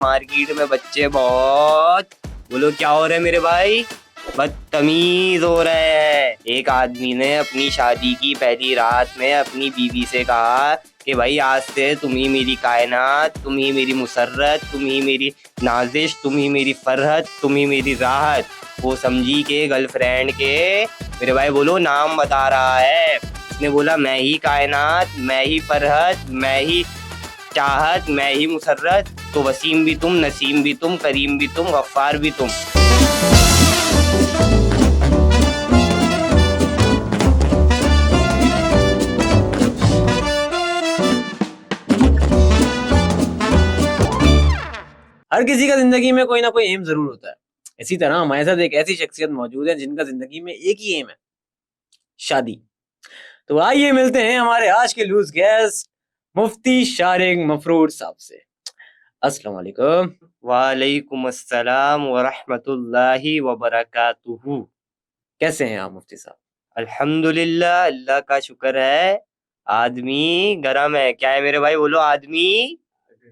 Market में बच्चे बहुत। बोलो क्या हो रहा है मेरे भाई? बदतमीज हो रहे हैं। एक आदमी ने अपनी शादी की पहली रात में अपनी बीवी से कहा कि भाई आज से तुम ही मेरी कायनात, तुम ही मेरी मुसर्रत, तुम ही मेरी नाजिश, तुम ही मेरी फरहत, तुम ही मेरी राहत। वो समझी के गर्लफ्रेंड के मेरे भाई बोलो नाम बता रहा है। उसने बोला मैं ही कायनात, मैं ही फरहत, मैं ही चाहत, मैं ही मुसर्रत। तो वसीम भी तुम, नसीम भी तुम, करीम भी तुम, गफ्फार भी तुम। हर किसी का जिंदगी में कोई ना कोई एम जरूर होता है। इसी तरह हमारे साथ एक ऐसी शख्सियत मौजूद है जिनका जिंदगी में एक ही एम है, शादी। तो आइए मिलते हैं हमारे आज के लूज गेस्ट मुफ्ती शारिक मफरूर साहब से। अस्सलाम वालेकुम। वालेकुम अस्सलाम व रहमतुल्लाहि व बरकातुहू। कैसे हैं आप मुफ्ती साहब? अल्हम्दुलिल्लाह, अल्लाह का शुक्र है। आदमी गरम है। क्या है मेरे भाई? बोलो आदमी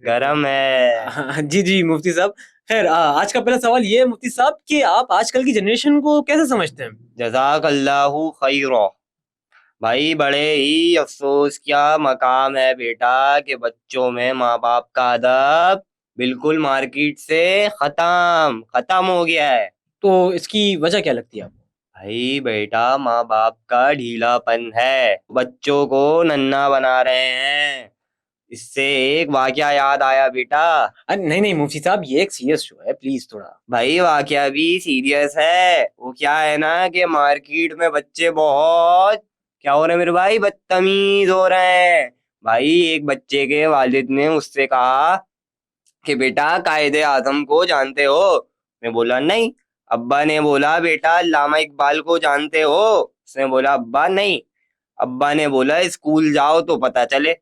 गरम है। जी जी मुफ्ती साहब। खैर, आज का पहला सवाल ये है मुफ्ती साहब कि आप आजकल की जनरेशन को कैसे समझते हैं? जज़ाक अल्लाहु खैरा। भाई बड़े ही अफसोस क्या मकाम है बेटा कि बच्चों में माँ बाप का अदब बिल्कुल मार्केट से खत्म खत्म हो गया है। तो इसकी वजह क्या लगती है आपको? भाई बेटा माँ बाप का ढीलापन है, बच्चों को नन्हा बना रहे हैं। इससे एक वाकया याद आया बेटा। अरे नहीं नहीं मुफ्ती साहब, ये एक सीरियस शो है, प्लीज थोड़ा। भाई वाकया भी सीरियस है। वो क्या है ना कि मार्केट में बच्चे बहुत क्या हो रहे हैं मेरे भाई? बदतमीज हो रहे हैं। भाई एक बच्चे के वालिद ने उससे कहा कि बेटा कायदे आजम को जानते हो? मैं बोला नहीं। अब्बा ने बोला बेटा अल्लामा इकबाल को जानते हो? उसने बोला अब्बा नहीं। अब्बा ने बोला स्कूल जाओ तो पता चले।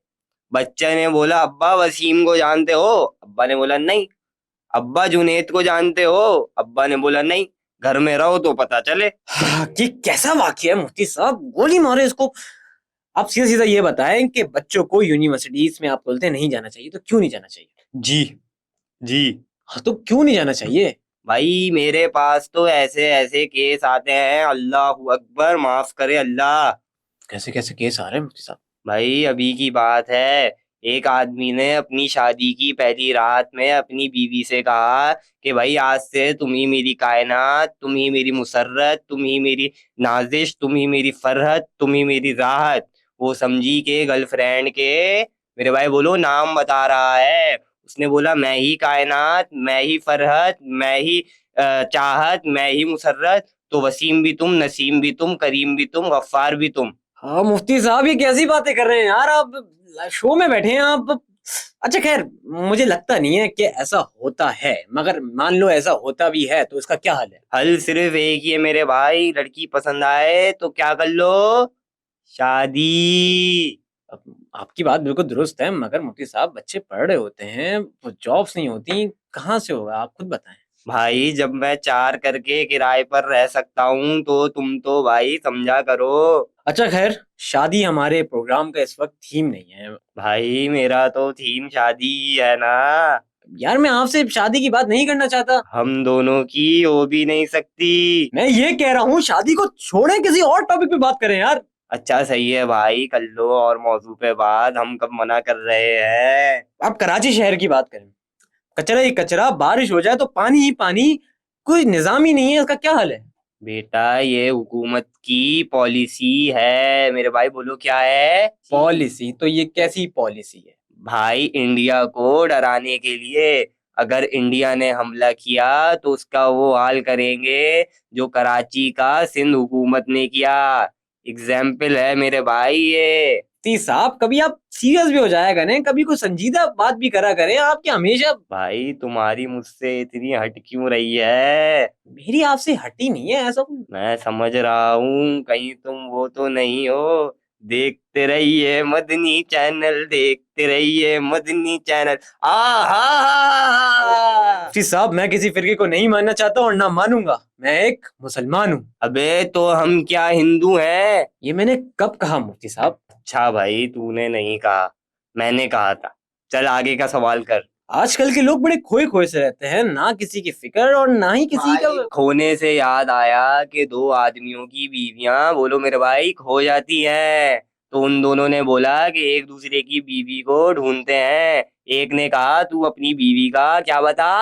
बच्चे ने बोला अब्बा वसीम को जानते हो? अब्बा ने बोला नहीं। अब्बा जुनेद को जानते हो? अब्बा ने बोला नहीं। घर में रहो तो पता चले। ये कैसा वाकया है मुफ्ती साहब? गोली मारे इसको। आप सीधा सीधा ये बताएं कि बच्चों को यूनिवर्सिटीज में आप बोलते हैं नहीं जाना चाहिए, तो क्यों नहीं जाना चाहिए? जी जी। हाँ, तो क्यों नहीं जाना चाहिए? भाई मेरे पास तो ऐसे ऐसे केस आते हैं, अल्लाह अकबर, माफ करे अल्लाह। कैसे कैसे केस आ रहे हैं मुफ्ती साहब? भाई अभी की बात है। एक आदमी ने अपनी शादी की पहली रात में अपनी बीवी से कहा कि भाई आज से तुम ही मेरी कायनात, तुम ही मेरी मुसर्रत, तुम ही मेरी नाजिश, तुम ही मेरी फरहत, तुम ही मेरी राहत। वो समझी के गर्लफ्रेंड के मेरे भाई बोलो नाम बता रहा है। उसने बोला मैं ही कायनात, मैं ही फरहत, मैं ही चाहत, मैं ही मुसर्रत। तो वसीम भी तुम, नसीम भी तुम, करीम भी तुम, गफ्फार भी तुम। हाँ मुफ्ती साहब, ये कैसी बातें कर रहे हैं यार आप? शो में बैठे हैं आप। अच्छा खैर, मुझे लगता नहीं है कि ऐसा होता है, मगर मान लो ऐसा होता भी है तो इसका क्या हल है? हल सिर्फ एक ही है मेरे भाई। लड़की पसंद आए तो क्या कर लो? शादी। अब आपकी बात बिल्कुल दुरुस्त है, मगर मुफ्ती साहब बच्चे पढ़ रहे होते हैं, वो जॉब्स नहीं होती, कहाँ से होगा? आप खुद बताएं। भाई जब मैं चार करके किराए पर रह सकता हूँ तो तुम तो भाई समझा करो। अच्छा खैर, शादी हमारे प्रोग्राम का इस वक्त थीम नहीं है। भाई मेरा तो थीम शादी ही है ना। यार मैं आपसे शादी की बात नहीं करना चाहता। हम दोनों की हो भी नहीं सकती। मैं ये कह रहा हूँ शादी को छोड़ें, किसी और टॉपिक पे बात करें यार। अच्छा सही है भाई, कर लो और मौजू पे बात। हम कब मना कर रहे हैं? आप कराची शहर की बात करें, कचरा ही कचरा, बारिश हो जाए तो पानी ही पानी, कोई निजाम ही नहीं है, इसका क्या हल है? बेटा ये हुकूमत की पॉलिसी है मेरे भाई। बोलो क्या है? पॉलिसी? तो ये कैसी पॉलिसी है? भाई इंडिया को डराने के लिए। अगर इंडिया ने हमला किया तो उसका वो हाल करेंगे जो कराची का सिंध हुकूमत ने किया। एग्जाम्पल है मेरे भाई ये। ती साहब, कभी आप सीरियस भी हो जाया करें, कभी कोई संजीदा बात भी करा करें। आप क्या हमेशा? भाई तुम्हारी मुझसे इतनी हट क्यों रही है? मेरी आपसे हटी नहीं है ऐसा कोई। मैं समझ रहा हूँ कहीं तुम वो तो नहीं हो। देखते रहिए मदनी चैनल, देखते रहिए मदनी चैनल। आ हा। मुफ्ती साहब, मैं किसी फिरके को नहीं मानना चाहता और ना मानूंगा। मैं एक मुसलमान हूँ। अबे तो हम क्या हिंदू हैं? ये मैंने कब कहा मुफ्ती साहब? अच्छा भाई तूने नहीं कहा, मैंने कहा था। चल आगे का सवाल कर। आजकल के लोग बड़े खोए खोए से रहते हैं, ना किसी की फिक्र और ना ही किसी का। भाई, खोने से याद आया कि दो आदमियों की बीवियां, बोलो मेरे भाई, खो जाती हैं। तो उन दोनों ने बोला कि एक दूसरे की बीवी को ढूंढते हैं। एक ने कहा तू अपनी बीवी का क्या बता,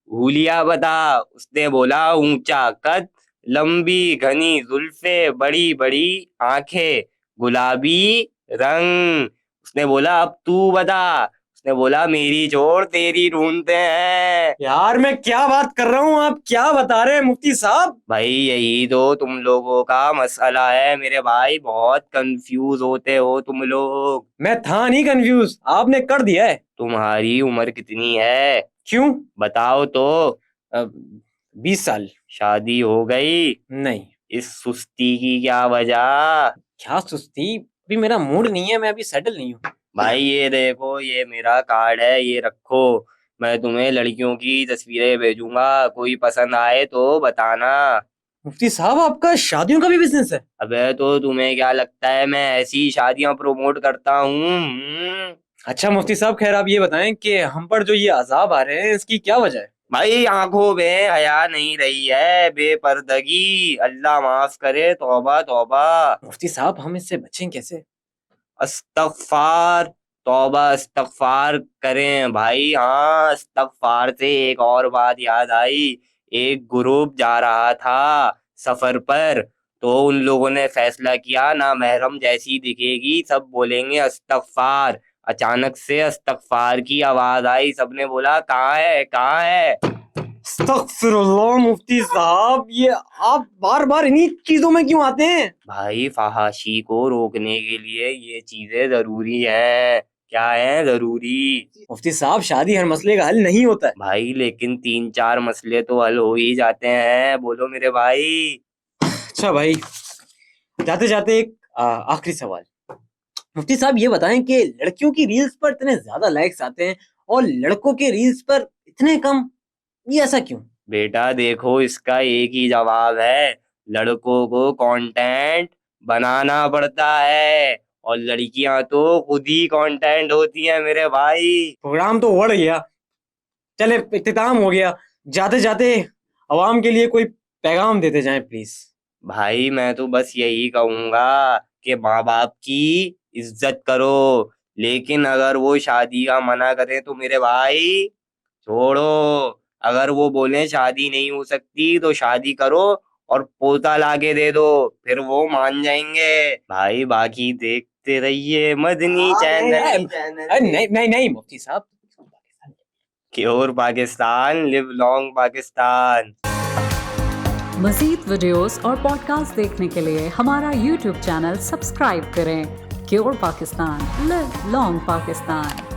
हुलिया बता। उसने बोला ऊंचा कद, लंबी घनी जुल्फे, बड़ी बड़ी आंखें, गुलाबी रंग। उसने बोला अब तू बता। उसने बोला मेरी छोड़ तेरी ढूंढते हैं। यार मैं क्या बात कर रहा हूँ, आप क्या बता रहे हैं मुफ्ती साहब? भाई यही तो तुम लोगों का मसला है मेरे भाई, बहुत कंफ्यूज होते हो तुम लोग। मैं था नहीं कंफ्यूज, आपने कर दिया है। तुम्हारी उम्र कितनी है क्यों? बताओ तो। 20 साल। शादी हो गई? नहीं। इस सुस्ती की क्या वजह? क्या सुस्ती, अभी मेरा मूड नहीं है, मैं अभी सेटल नहीं हूँ। भाई ये देखो, ये मेरा कार्ड है, ये रखो। मैं तुम्हें लड़कियों की तस्वीरें भेजूंगा, कोई पसंद आए तो बताना। मुफ्ती साहब आपका शादियों का भी बिजनेस है? अबे तो तुम्हें क्या लगता है मैं ऐसी शादियां प्रमोट करता हूँ? अच्छा मुफ्ती साहब, खैर आप ये बताएं कि हम पर जो ये अजाब आ रहे हैं इसकी क्या वजह है? भाई आंखों में हया नहीं रही है, बेपर्दगी, अल्लाह माफ करे, तौबा तौबा। मुफ्ती साहब हम इससे बचें कैसे? अस्तगफार, तौबा इस्तगफार करें भाई। हाँ, इस्तगफार से एक और बात याद आई। एक ग्रुप जा रहा था सफर पर, तो उन लोगों ने फैसला किया ना महरम जैसी दिखेगी सब बोलेंगे अस्तगफार। अचानक से अस्तगफार की आवाज आई, सबने बोला कहाँ है कहाँ है। अस्तगफिरुल्लाह मुफ्ती साहब, ये आप बार बार इन्हीं चीजों में क्यों आते हैं? भाई फहाशी को रोकने के लिए ये चीजें जरूरी हैं। क्या है जरूरी? मुफ्ती साहब शादी हर मसले का हल नहीं होता है। भाई लेकिन 3-4 मसले तो हल हो ही जाते हैं, बोलो मेरे भाई। अच्छा भाई, जाते जाते एक आखिरी सवाल। मुफ्ती साहब ये बताएं कि लड़कियों की रील्स पर इतने ज्यादा लाइक्स आते हैं और लड़कों के रील्स पर इतने कम, ये ऐसा क्यों? बेटा देखो, इसका एक ही जवाब है। लड़कों को कंटेंट बनाना पड़ता है और लड़कियां तो खुद ही कंटेंट होती हैं मेरे भाई। प्रोग्राम तो बढ़ गया, चले इख्तिताम हो गया, जाते जाते अवाम के लिए कोई पैगाम देते जाएं प्लीज। भाई मैं तो बस यही कहूंगा कि माँ बाप की इज्जत करो, लेकिन अगर वो शादी का मना करें तो मेरे भाई छोड़ो। अगर वो बोले शादी नहीं हो सकती तो शादी करो और पोता लाके दे दो, फिर वो मान जाएंगे। भाई बाकी देखते रहिए मदनी चैनल। नहीं नहीं नहीं मुफ्ती साहब, cure Pakistan, live long Pakistan. मज़ीद वीडियोस और पॉडकास्ट देखने के लिए हमारा YouTube चैनल सब्सक्राइब करें। Cure Pakistan, live long Pakistan.